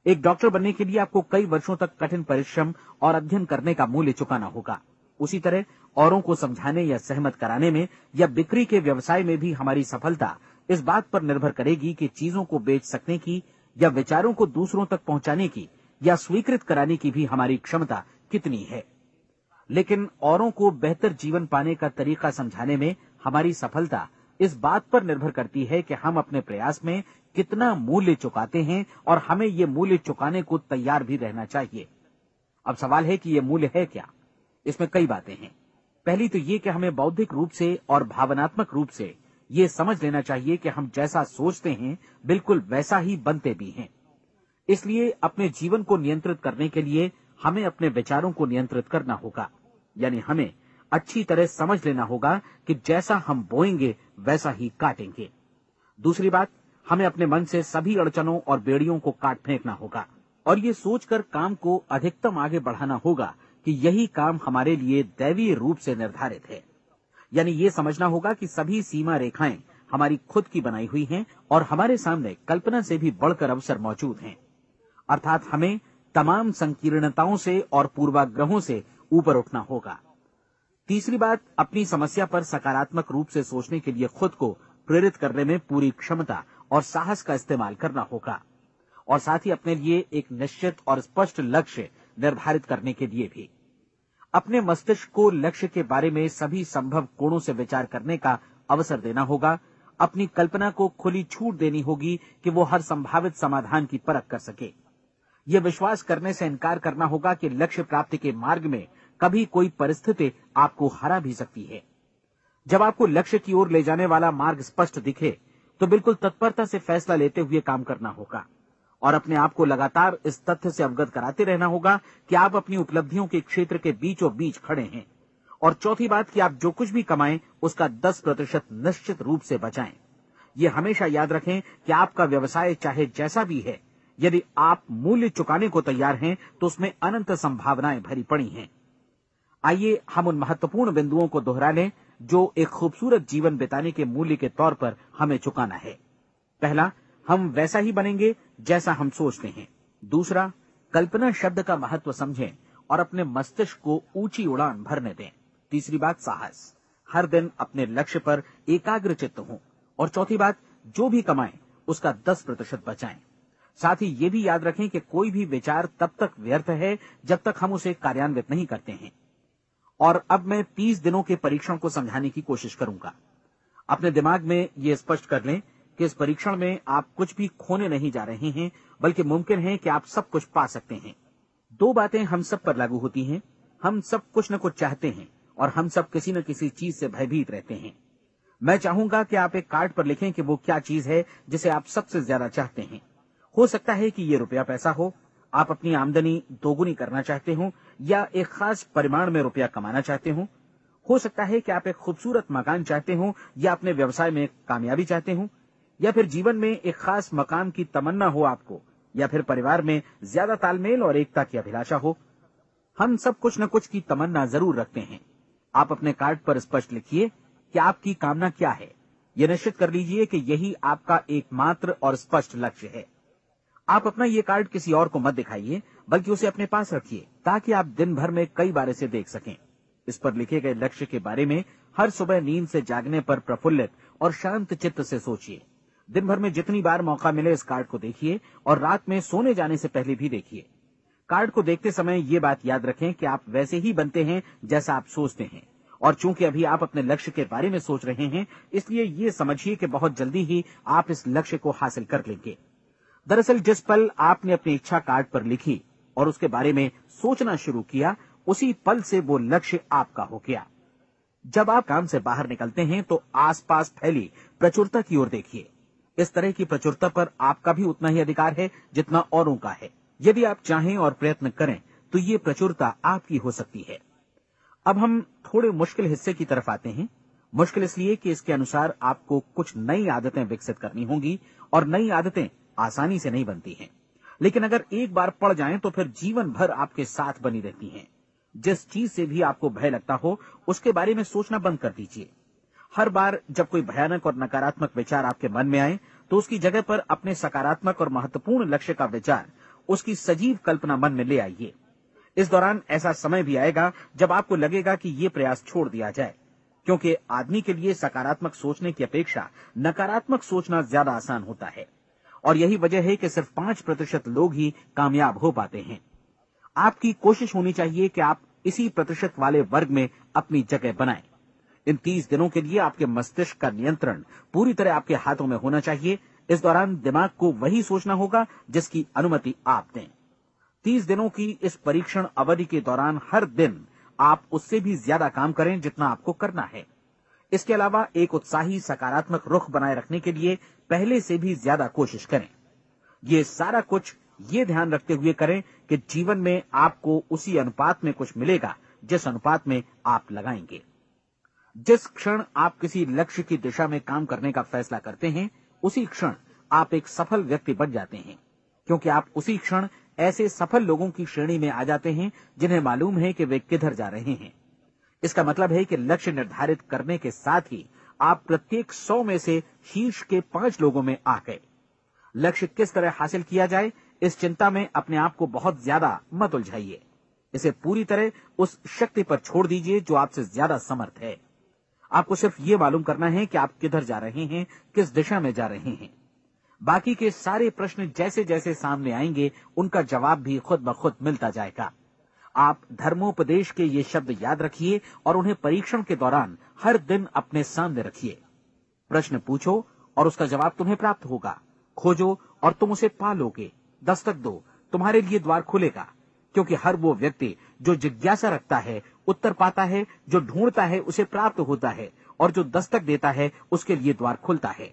B: एक डॉक्टर बनने के लिए आपको कई वर्षों तक कठिन परिश्रम और अध्ययन करने का मूल्य चुकाना होगा। उसी तरह औरों को समझाने या सहमत कराने में या बिक्री के व्यवसाय में भी हमारी सफलता इस बात पर निर्भर करेगी कि चीजों को बेच सकने की या विचारों को दूसरों तक पहुंचाने की या स्वीकृत कराने की भी हमारी क्षमता कितनी है। लेकिन औरों को बेहतर जीवन पाने का तरीका समझाने में हमारी सफलता इस बात पर निर्भर करती है कि हम अपने प्रयास में कितना मूल्य चुकाते हैं और हमें ये मूल्य चुकाने को तैयार भी रहना चाहिए। अब सवाल है कि ये मूल्य है क्या? इसमें कई बातें हैं। पहली तो ये कि हमें बौद्धिक रूप से और भावनात्मक रूप से ये समझ लेना चाहिए कि हम जैसा सोचते हैं बिल्कुल वैसा ही बनते भी हैं। इसलिए अपने जीवन को नियंत्रित करने के लिए हमें अपने विचारों को नियंत्रित करना होगा। यानी हमें अच्छी तरह समझ लेना होगा कि जैसा हम बोएंगे वैसा ही काटेंगे। दूसरी बात, हमें अपने मन से सभी अड़चनों और बेड़ियों को काट फेंकना होगा और ये सोचकर काम को अधिकतम आगे बढ़ाना होगा कि यही काम हमारे लिए दैवीय रूप से निर्धारित है। यानी ये समझना होगा कि सभी सीमा रेखाएं हमारी खुद की बनाई हुई हैं और हमारे सामने कल्पना से भी बढ़कर अवसर मौजूद हैं। अर्थात हमें तमाम संकीर्णताओं से और पूर्वाग्रहों से ऊपर उठना होगा। तीसरी बात, अपनी समस्या पर सकारात्मक रूप से सोचने के लिए खुद को प्रेरित करने में पूरी क्षमता और साहस का इस्तेमाल करना होगा और साथ ही अपने लिए एक निश्चित और स्पष्ट लक्ष्य निर्धारित करने के लिए भी। अपने मस्तिष्क को लक्ष्य के बारे में सभी संभव कोणों से विचार करने का अवसर देना होगा। अपनी कल्पना को खुली छूट देनी होगी कि वो हर संभावित समाधान की परख कर सके। ये विश्वास करने से इनकार करना होगा कि लक्ष्य प्राप्ति के मार्ग में कभी कोई परिस्थिति आपको हरा भी सकती है। जब आपको लक्ष्य की ओर ले जाने वाला मार्ग स्पष्ट दिखे तो बिल्कुल तत्परता से फैसला लेते हुए काम करना होगा और अपने आप को लगातार इस तथ्य से अवगत कराते रहना होगा कि आप अपनी उपलब्धियों के क्षेत्र के बीचों बीच खड़े हैं। और चौथी बात कि आप जो कुछ भी कमाएं उसका 10% निश्चित रूप से बचाएं। ये हमेशा याद रखें कि आपका व्यवसाय चाहे जैसा भी है, यदि आप मूल्य चुकाने को तैयार हैं तो उसमें अनंत संभावनाएं भरी पड़ी हैं। आइए हम उन महत्वपूर्ण बिंदुओं को दोहरा लें जो एक खूबसूरत जीवन बिताने के मूल्य के तौर पर हमें चुकाना है। पहला, हम वैसा ही बनेंगे जैसा हम सोचते हैं। दूसरा, कल्पना शब्द का महत्व समझें और अपने मस्तिष्क को ऊंची उड़ान भरने दें। तीसरी बात, साहस, हर दिन अपने लक्ष्य पर एकाग्रचित्त हों। और चौथी बात, जो भी कमाएं उसका 10% बचाएं। साथ ही ये भी याद रखें कि कोई भी विचार तब तक व्यर्थ है जब तक हम उसे कार्यान्वित नहीं करते हैं। और अब मैं 30 दिनों के परीक्षण को समझाने की कोशिश करूंगा। अपने दिमाग में ये स्पष्ट कर लें कि इस परीक्षण में आप कुछ भी खोने नहीं जा रहे हैं, बल्कि मुमकिन है कि आप सब कुछ पा सकते हैं। 2 बातें हम सब पर लागू होती हैं। हम सब कुछ न कुछ चाहते हैं और हम सब किसी न किसी चीज से भयभीत रहते हैं। मैं चाहूंगा कि आप एक कार्ड पर लिखें कि वो क्या चीज है जिसे आप सबसे ज्यादा चाहते हैं। हो सकता है कि ये रुपया पैसा हो, आप अपनी आमदनी दोगुनी करना चाहते हो, या एक खास परिमाण में रुपया कमाना चाहते हो सकता है कि आप एक खूबसूरत मकान चाहते हो, या अपने व्यवसाय में कामयाबी चाहते हो, या फिर जीवन में एक खास मकाम की तमन्ना हो आपको, या फिर परिवार में ज्यादा तालमेल और एकता की अभिलाषा हो। हम सब कुछ न कुछ की तमन्ना जरूर रखते हैं। आप अपने कार्ड पर स्पष्ट लिखिए कि आपकी कामना क्या है। यह निश्चित कर लीजिए कि यही आपका एकमात्र और स्पष्ट लक्ष्य है। आप अपना ये कार्ड किसी और को मत दिखाइए, बल्कि उसे अपने पास रखिए, ताकि आप दिन भर में कई बार इसे देख सकें। इस पर लिखे गए लक्ष्य के बारे में हर सुबह नींद से जागने पर प्रफुल्लित और शांत चित्त से सोचिए। दिन भर में जितनी बार मौका मिले इस कार्ड को देखिए, और रात में सोने जाने से पहले भी देखिए। कार्ड को देखते समय ये बात याद रखें कि आप वैसे ही बनते हैं जैसा आप सोचते हैं, और चूंकि अभी आप अपने लक्ष्य के बारे में सोच रहे हैं, इसलिए ये समझिए कि बहुत जल्दी ही आप इस लक्ष्य को हासिल कर लेंगे। दरअसल जिस पल आपने अपनी इच्छा कार्ड पर लिखी और उसके बारे में सोचना शुरू किया, उसी पल से वो लक्ष्य आपका हो गया। जब आप काम से बाहर निकलते हैं तो आसपास फैली प्रचुरता की ओर देखिए। इस तरह की प्रचुरता पर आपका भी उतना ही अधिकार है जितना औरों का है। यदि आप चाहें और प्रयत्न करें तो ये प्रचुरता आपकी हो सकती है। अब हम थोड़े मुश्किल हिस्से की तरफ आते हैं। मुश्किल इसलिए कि इसके अनुसार आपको कुछ नई आदतें विकसित करनी होंगी, और नई आदतें आसानी से नहीं बनती हैं, लेकिन अगर एक बार पड़ जाएं तो फिर जीवन भर आपके साथ बनी रहती हैं। जिस चीज से भी आपको भय लगता हो, उसके बारे में सोचना बंद कर दीजिए। हर बार जब कोई भयानक और नकारात्मक विचार आपके मन में आए, तो उसकी जगह पर अपने सकारात्मक और महत्वपूर्ण लक्ष्य का विचार, उसकी सजीव कल्पना मन में ले आइए। इस दौरान ऐसा समय भी आएगा जब आपको लगेगा कि ये प्रयास छोड़ दिया जाए, क्योंकि आदमी के लिए सकारात्मक सोचने की अपेक्षा नकारात्मक सोचना ज्यादा आसान होता है, और यही वजह है कि सिर्फ 5% लोग ही कामयाब हो पाते हैं। आपकी कोशिश होनी चाहिए कि आप इसी प्रतिशत वाले वर्ग में अपनी जगह बनाएं। इन 30 दिनों के लिए आपके मस्तिष्क का नियंत्रण पूरी तरह आपके हाथों में होना चाहिए। इस दौरान दिमाग को वही सोचना होगा जिसकी अनुमति आप दें। 30 दिनों की इस परीक्षण अवधि के दौरान हर दिन आप उससे भी ज्यादा काम करें जितना आपको करना है। इसके अलावा एक उत्साही सकारात्मक रुख बनाए रखने के लिए पहले से भी ज्यादा कोशिश करें। ये सारा कुछ ये ध्यान रखते हुए करें कि जीवन में आपको उसी अनुपात में कुछ मिलेगा जिस अनुपात में आप लगाएंगे। जिस क्षण आप किसी लक्ष्य की दिशा में काम करने का फैसला करते हैं, उसी क्षण आप एक सफल व्यक्ति बन जाते हैं, क्योंकि आप उसी क्षण ऐसे सफल लोगों की श्रेणी में आ जाते हैं जिन्हें मालूम है कि वे किधर जा रहे हैं। इसका मतलब है कि लक्ष्य निर्धारित करने के साथ ही आप प्रत्येक 100 में से शीर्ष के 5 लोगों में आ गए। लक्ष्य किस तरह हासिल किया जाए, इस चिंता में अपने आप को बहुत ज्यादा मत उलझाइए। इसे पूरी तरह उस शक्ति पर छोड़ दीजिए जो आपसे ज्यादा समर्थ है। आपको सिर्फ ये मालूम करना है कि आप किधर जा रहे हैं, किस दिशा में जा रहे हैं। बाकी के सारे प्रश्न जैसे जैसे सामने आएंगे, उनका जवाब भी खुद ब खुद मिलता जाएगा। आप धर्मोपदेश के ये शब्द याद रखिए और उन्हें परीक्षण के दौरान हर दिन अपने सामने रखिए। प्रश्न पूछो और उसका जवाब तुम्हें प्राप्त होगा। खोजो और तुम उसे पा लोगे। दस्तक दो, तुम्हारे लिए द्वार खुलेगा, क्योंकि हर वो व्यक्ति जो जिज्ञासा रखता है उत्तर पाता है, जो ढूंढता है उसे प्राप्त होता है, और जो दस्तक देता है उसके लिए द्वार खुलता है।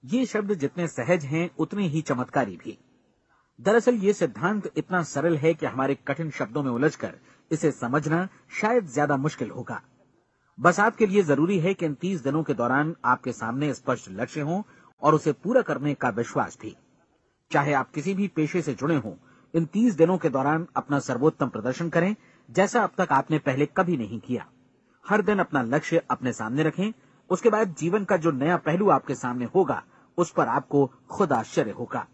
B: ये शब्द जितने सहज हैं उतने ही चमत्कारी भी। दरअसल ये सिद्धांत इतना सरल है कि हमारे कठिन शब्दों में उलझकर इसे समझना शायद ज्यादा मुश्किल होगा। बस आपके लिए जरूरी है कि इन 30 दिनों के दौरान आपके सामने स्पष्ट लक्ष्य हो और उसे पूरा करने का विश्वास भी। चाहे आप किसी भी पेशे से जुड़े हों, इन 30 दिनों के दौरान अपना सर्वोत्तम प्रदर्शन करें, जैसा अब तक आपने पहले कभी नहीं किया। हर दिन अपना लक्ष्य अपने सामने रखें। उसके बाद जीवन का जो नया पहलू आपके सामने होगा, उस पर आपको खुद आश्चर्य होगा।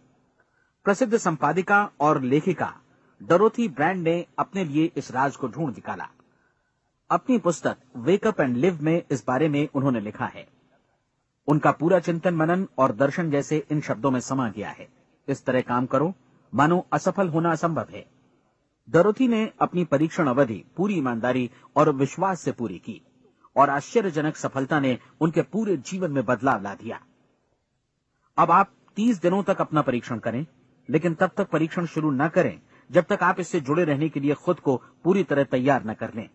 B: प्रसिद्ध संपादिका और लेखिका डोरोथी ब्रैंड ने अपने लिए इस राज को ढूंढ निकाला। अपनी पुस्तक वेक अप एंड लिव में इस बारे में उन्होंने लिखा है। उनका पूरा चिंतन मनन और दर्शन जैसे इन शब्दों में समा गया है। इस तरह काम करो मानो असफल होना असंभव है। डोरोथी ने अपनी परीक्षण अवधि पूरी ईमानदारी और विश्वास से पूरी की और आश्चर्यजनक सफलता ने उनके पूरे जीवन में बदलाव ला दिया। अब आप 30 दिनों तक अपना परीक्षण करें, लेकिन तब तक परीक्षण शुरू न करें जब तक आप इससे जुड़े रहने के लिए खुद को पूरी तरह तैयार न कर लें।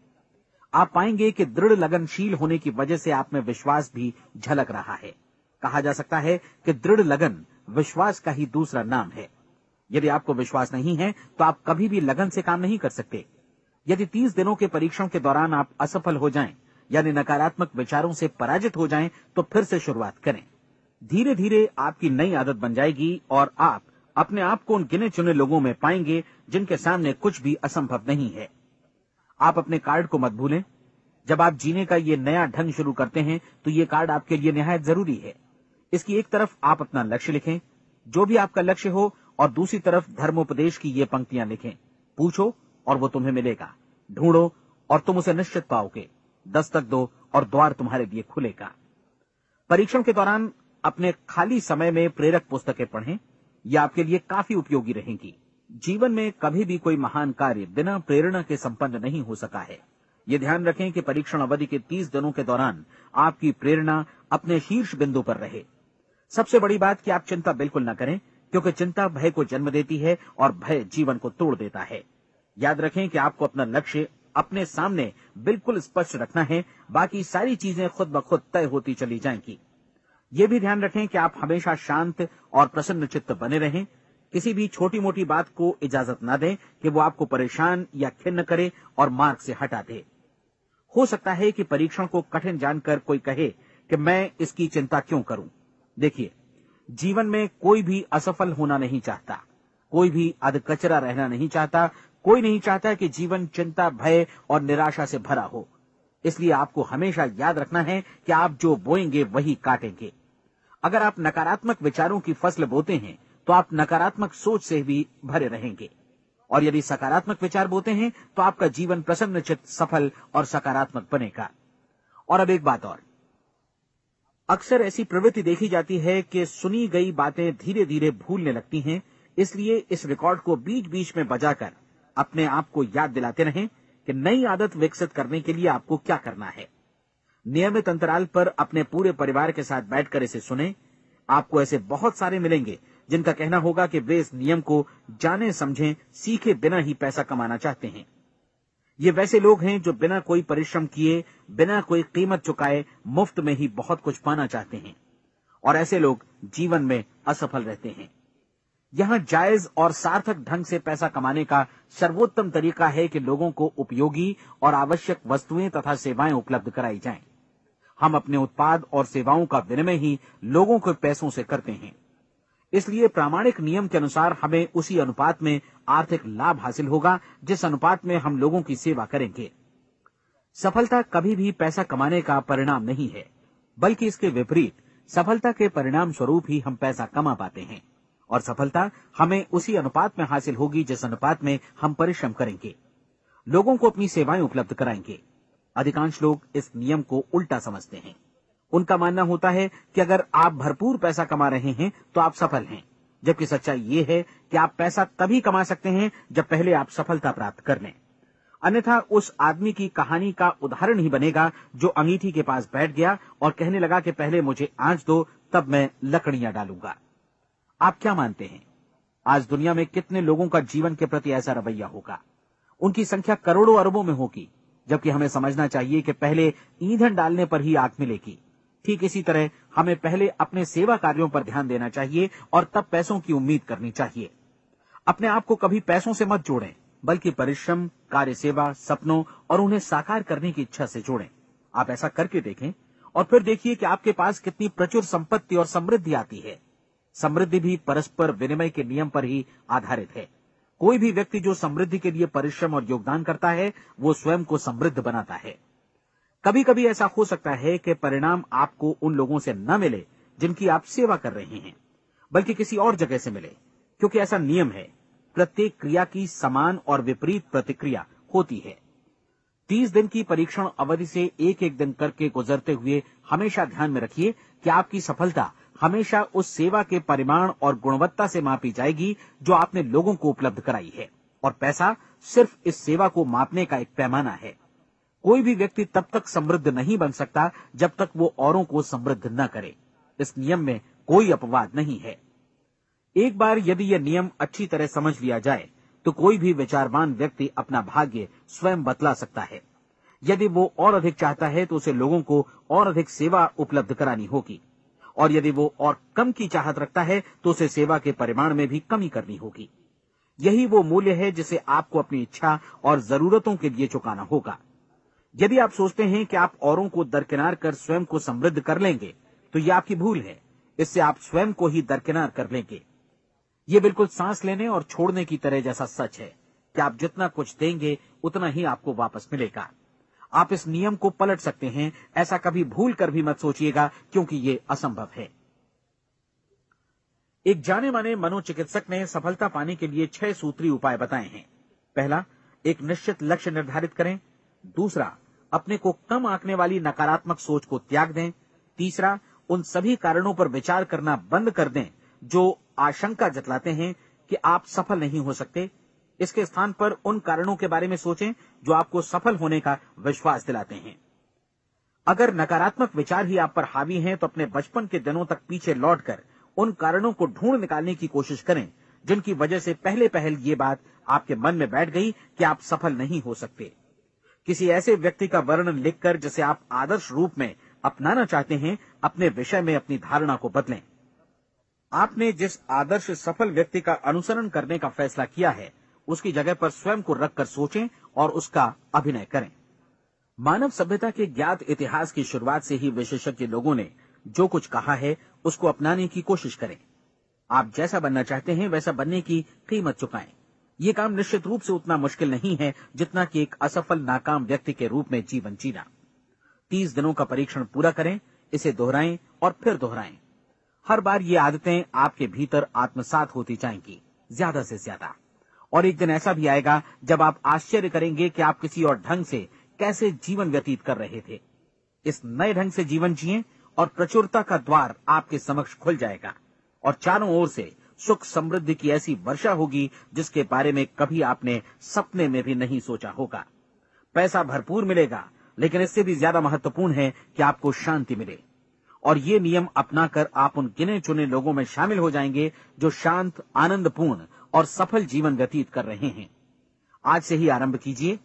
B: आप पाएंगे कि दृढ़ लगनशील होने की वजह से आप में विश्वास भी झलक रहा है। कहा जा सकता है कि दृढ़ लगन विश्वास का ही दूसरा नाम है। यदि आपको विश्वास नहीं है तो आप कभी भी लगन से काम नहीं कर सकते। यदि 30 दिनों के परीक्षण के दौरान आप असफल हो जाएं, यानी नकारात्मक विचारों से पराजित हो जाएं, तो फिर से शुरुआत करें। धीरे धीरे आपकी नई आदत बन जाएगी और आप अपने आप को उन गिने चुने लोगों में पाएंगे जिनके सामने कुछ भी असंभव नहीं है। आप अपने कार्ड को मत भूलें। जब आप जीने का ये नया ढंग शुरू करते हैं तो ये कार्ड आपके लिए निहायत जरूरी है। इसकी एक तरफ आप अपना लक्ष्य लिखें, जो भी आपका लक्ष्य हो, और दूसरी तरफ धर्मोपदेश की ये पंक्तियां लिखें। पूछो और वो तुम्हें मिलेगा, ढूंढो और तुम उसे निश्चित पाओगे, दस्तक दो और द्वार तुम्हारे लिए खुलेगा। परीक्षण के दौरान अपने खाली समय में प्रेरक पुस्तकें पढ़ें, ये आपके लिए काफी उपयोगी रहेंगी। जीवन में कभी भी कोई महान कार्य बिना प्रेरणा के संपन्न नहीं हो सका है। ये ध्यान रखें कि परीक्षण अवधि के 30 दिनों के दौरान आपकी प्रेरणा अपने शीर्ष बिंदु पर रहे। सबसे बड़ी बात कि आप चिंता बिल्कुल न करें, क्योंकि चिंता भय को जन्म देती है और भय जीवन को तोड़ देता है। याद रखें कि आपको अपना लक्ष्य अपने सामने बिल्कुल स्पष्ट रखना है, बाकी सारी चीजें खुद ब खुद तय होती चली जाएंगी। ये भी ध्यान रखें कि आप हमेशा शांत और प्रसन्न चित्त बने रहें। किसी भी छोटी मोटी बात को इजाजत न दें कि वो आपको परेशान या खिन्न करे और मार्ग से हटा दे। हो सकता है कि परीक्षण को कठिन जानकर कोई कहे कि मैं इसकी चिंता क्यों करूं। देखिए, जीवन में कोई भी असफल होना नहीं चाहता, कोई भी अधकचरा रहना नहीं चाहता, कोई नहीं चाहता कि जीवन चिंता, भय और निराशा से भरा हो। इसलिए आपको हमेशा याद रखना है कि आप जो बोएंगे वही काटेंगे। अगर आप नकारात्मक विचारों की फसल बोते हैं तो आप नकारात्मक सोच से भी भरे रहेंगे, और यदि सकारात्मक विचार बोते हैं तो आपका जीवन प्रसन्नचित्त, सफल और सकारात्मक बनेगा। और अब एक बात और, अक्सर ऐसी प्रवृत्ति देखी जाती है कि सुनी गई बातें धीरे धीरे भूलने लगती हैं। इसलिए इस रिकॉर्ड को बीच बीच में बजाकर अपने आप को याद दिलाते रहें कि नई आदत विकसित करने के लिए आपको क्या करना है। नियमित अंतराल पर अपने पूरे परिवार के साथ बैठकर इसे सुनें। आपको ऐसे बहुत सारे मिलेंगे जिनका कहना होगा कि वे इस नियम को जाने समझें सीखे बिना ही पैसा कमाना चाहते हैं। ये वैसे लोग हैं जो बिना कोई परिश्रम किए, बिना कोई कीमत चुकाए मुफ्त में ही बहुत कुछ पाना चाहते हैं, और ऐसे लोग जीवन में असफल रहते हैं। यहां जायज और सार्थक ढंग से पैसा कमाने का सर्वोत्तम तरीका है कि लोगों को उपयोगी और आवश्यक वस्तुएं तथा सेवाएं उपलब्ध कराई जाएं। हम अपने उत्पाद और सेवाओं का विनिमय ही लोगों के पैसों से करते हैं। इसलिए प्रामाणिक नियम के अनुसार हमें उसी अनुपात में आर्थिक लाभ हासिल होगा जिस अनुपात में हम लोगों की सेवा करेंगे। सफलता कभी भी पैसा कमाने का परिणाम नहीं है, बल्कि इसके विपरीत सफलता के परिणाम स्वरूप ही हम पैसा कमा पाते हैं, और सफलता हमें उसी अनुपात में हासिल होगी जिस अनुपात में हम परिश्रम करेंगे, लोगों को अपनी सेवाएं उपलब्ध कराएंगे। अधिकांश लोग इस नियम को उल्टा समझते हैं। उनका मानना होता है कि अगर आप भरपूर पैसा कमा रहे हैं तो आप सफल हैं, जबकि सच्चाई ये है कि आप पैसा तभी कमा सकते हैं जब पहले आप सफलता प्राप्त कर लें। अन्यथा उस आदमी की कहानी का उदाहरण ही बनेगा जो अंगीठी के पास बैठ गया और कहने लगा कि पहले मुझे आंच दो, तब मैं लकड़ियां डालूंगा। आप क्या मानते हैं, आज दुनिया में कितने लोगों का जीवन के प्रति ऐसा रवैया होगा? उनकी संख्या करोड़ों अरबों में होगी, जबकि हमें समझना चाहिए कि पहले ईंधन डालने पर ही आग मिलेगी। ठीक इसी तरह हमें पहले अपने सेवा कार्यों पर ध्यान देना चाहिए और तब पैसों की उम्मीद करनी चाहिए। अपने आप को कभी पैसों से मत जोड़ें, बल्कि परिश्रम, कार्य सेवा, सपनों और उन्हें साकार करने की इच्छा से जोड़ें। आप ऐसा करके देखें और फिर देखिए कि आपके पास कितनी प्रचुर संपत्ति और समृद्धि आती है। समृद्धि भी परस्पर विनिमय के नियम पर ही आधारित है। कोई भी व्यक्ति जो समृद्धि के लिए परिश्रम और योगदान करता है, वो स्वयं को समृद्ध बनाता है। कभी कभी ऐसा हो सकता है कि परिणाम आपको उन लोगों से न मिले जिनकी आप सेवा कर रहे हैं, बल्कि किसी और जगह से मिले, क्योंकि ऐसा नियम है, प्रत्येक क्रिया की समान और विपरीत प्रतिक्रिया होती है। 30 दिन की परीक्षण अवधि से एक एक दिन करके गुजरते हुए हमेशा ध्यान में रखिए कि आपकी सफलता हमेशा उस सेवा के परिमाण और गुणवत्ता से मापी जाएगी जो आपने लोगों को उपलब्ध कराई है, और पैसा सिर्फ इस सेवा को मापने का एक पैमाना है। कोई भी व्यक्ति तब तक समृद्ध नहीं बन सकता जब तक वो औरों को समृद्ध न करे। इस नियम में कोई अपवाद नहीं है। एक बार यदि यह नियम अच्छी तरह समझ लिया जाए तो कोई भी विचारवान व्यक्ति अपना भाग्य स्वयं बतला सकता है। यदि वो और अधिक चाहता है तो उसे लोगों को और अधिक सेवा उपलब्ध करानी होगी, और यदि वो और कम की चाहत रखता है तो उसे सेवा के परिमाण में भी कमी करनी होगी। यही वो मूल्य है जिसे आपको अपनी इच्छा और जरूरतों के लिए चुकाना होगा। यदि आप सोचते हैं कि आप औरों को दरकिनार कर स्वयं को समृद्ध कर लेंगे तो यह आपकी भूल है। इससे आप स्वयं को ही दरकिनार कर लेंगे। ये बिल्कुल सांस लेने और छोड़ने की तरह जैसा सच है कि आप जितना कुछ देंगे उतना ही आपको वापस मिलेगा। आप इस नियम को पलट सकते हैं, ऐसा कभी भूल कर भी मत सोचिएगा, क्योंकि ये असंभव है। एक जाने माने मनोचिकित्सक ने सफलता पाने के लिए 6 सूत्री उपाय बताए हैं। पहला, एक निश्चित लक्ष्य निर्धारित करें। दूसरा, अपने को कम आंकने वाली नकारात्मक सोच को त्याग दें। तीसरा, उन सभी कारणों पर विचार करना बंद कर दें जो आशंका जतलाते हैं कि आप सफल नहीं हो सकते। इसके स्थान पर उन कारणों के बारे में सोचें जो आपको सफल होने का विश्वास दिलाते हैं। अगर नकारात्मक विचार ही आप पर हावी हैं तो अपने बचपन के दिनों तक पीछे लौटकर उन कारणों को ढूंढ निकालने की कोशिश करें जिनकी वजह से पहले पहल ये बात आपके मन में बैठ गई कि आप सफल नहीं हो सकते। किसी ऐसे व्यक्ति का वर्णन लिखकर जिसे आप आदर्श रूप में अपनाना चाहते हैं, अपने विषय में अपनी धारणा को बदलें। आपने जिस आदर्श सफल व्यक्ति का अनुसरण करने का फैसला किया है उसकी जगह पर स्वयं को रखकर सोचें और उसका अभिनय करें। मानव सभ्यता के ज्ञात इतिहास की शुरुआत से ही विशेषज्ञ लोगों ने जो कुछ कहा है उसको अपनाने की कोशिश करें। आप जैसा बनना चाहते हैं वैसा बनने की कीमत चुकाएं। ये काम निश्चित रूप से उतना मुश्किल नहीं है जितना कि एक असफल नाकाम व्यक्ति के रूप में जीवन जीना। 30 दिनों का परीक्षण पूरा करें, इसे दोहराएं और फिर दोहराएं। हर बार ये आदतें आपके भीतर आत्मसात होती जाएंगी, ज्यादा से ज्यादा। और एक दिन ऐसा भी आएगा जब आप आश्चर्य करेंगे कि आप किसी और ढंग से कैसे जीवन व्यतीत कर रहे थे। इस नए ढंग से जीवन जिएं और प्रचुरता का द्वार आपके समक्ष खुल जाएगा और चारों ओर से सुख समृद्धि की ऐसी वर्षा होगी जिसके बारे में कभी आपने सपने में भी नहीं सोचा होगा। पैसा भरपूर मिलेगा, लेकिन इससे भी ज्यादा महत्वपूर्ण है कि आपको शांति मिले। और ये नियम अपनाकर आप उन गिने चुने लोगों में शामिल हो जाएंगे जो शांत, आनंदपूर्ण और सफल जीवन व्यतीत कर रहे हैं। आज से ही आरंभ कीजिए